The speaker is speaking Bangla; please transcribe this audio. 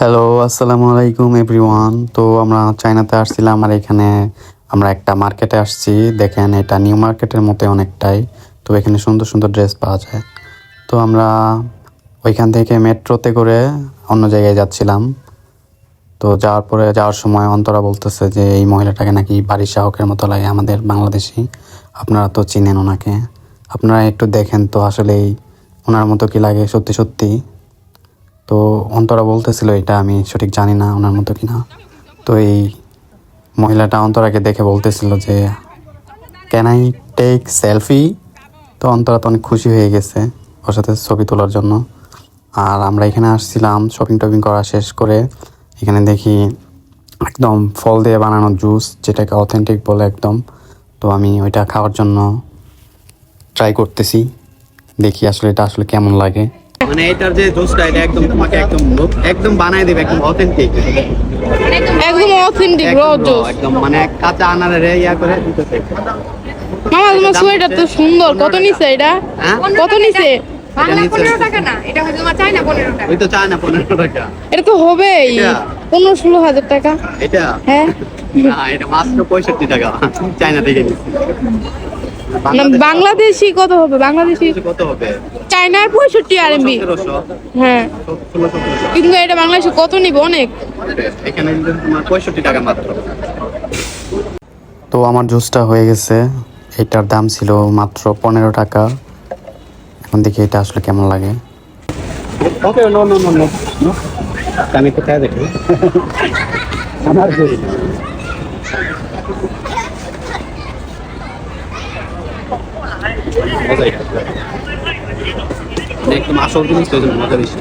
হ্যালো, আসসালামু আলাইকুম এভরিওয়ান। তো আমরা চায়নাতে আসছিলাম আর এখানে আমরা একটা মার্কেটে আসছি। দেখেন এটা নিউ মার্কেটের মতো অনেকটাই। তো এখানে সুন্দর সুন্দর ড্রেস পাওয়া যায়। তো আমরা ওইখান থেকে মেট্রোতে করে অন্য জায়গায় যাচ্ছিলাম। তো যাওয়ার সময় অন্তরা বলতেছে যে এই মহিলাটাকে নাকি বাড়ির শাহকের মতো লাগে, আমাদের বাংলাদেশি। আপনারা তো চিনেন ওনাকে, আপনারা একটু দেখেন তো আসলেই ওনার মতো কি লাগে সত্যি সত্যি। তো অন্তরা বলতেছিল, এটা আমি সঠিক জানি না ওনার মতো কিনা। তো এই মহিলাটা অন্তরাকে দেখে বলতেছিল যে ক্যান আই টেক সেলফি। তো অন্তরা তো অনেক খুশি হয়ে গেছে ওর সাথে ছবি তোলার জন্য। আর আমরা এখানে আসছিলাম শপিং টপিং করা শেষ করে। এখানে দেখি একদম ফল দিয়ে বানানো জুস, যেটাকে অথেন্টিক বলে একদম। তো আমি ওইটা খাওয়ার জন্য ট্রাই করতেছি, দেখি আসলে এটা আসলে কেমন লাগে। মানে এটার যে জুসটা এটা একদম তোমাকে একদম একদম বানায় দেবে, একদম অথেন্টিক, একদম অথেন্টিক র জুস। একদম মানে কাঁচা আনারের ইয়া করে দিতেছে। মামা তোমার সোয়েটার তো সুন্দর। কত নিছে এটা? হ্যাঁ? কত নিছে? বাংলা 15 টাকা না, এটা হয়তো তোমার চাই না 15 টাকা। ওই তো চায় না 15 টাকা। এটা তো হবেই এটা? 15-16 হাজার টাকা। এটা হ্যাঁ না, এটা মাত্র 65 টাকা চায়না থেকে নিচ্ছি। না, বাংলাদেশি কত হবে? বাংলাদেশি কত হবে? চায়নার 65 আরএমবি। 1700, হ্যাঁ 1600। কিন্তু এটা বাংলাদেশে কত নিবে? অনেক। এখানে কিন্তু তোমার 65 টাকা মাত্র। তো আমার জুসটা হয়ে গেছে। এটার দাম ছিল মাত্র 15 টাকা। এখন দেখি এটা আসলে কেমন লাগে। Okay, no no no no no, আমি কোথায় দেখি আমার জুস। একদম আসল জিনিস তো মজা বেশি।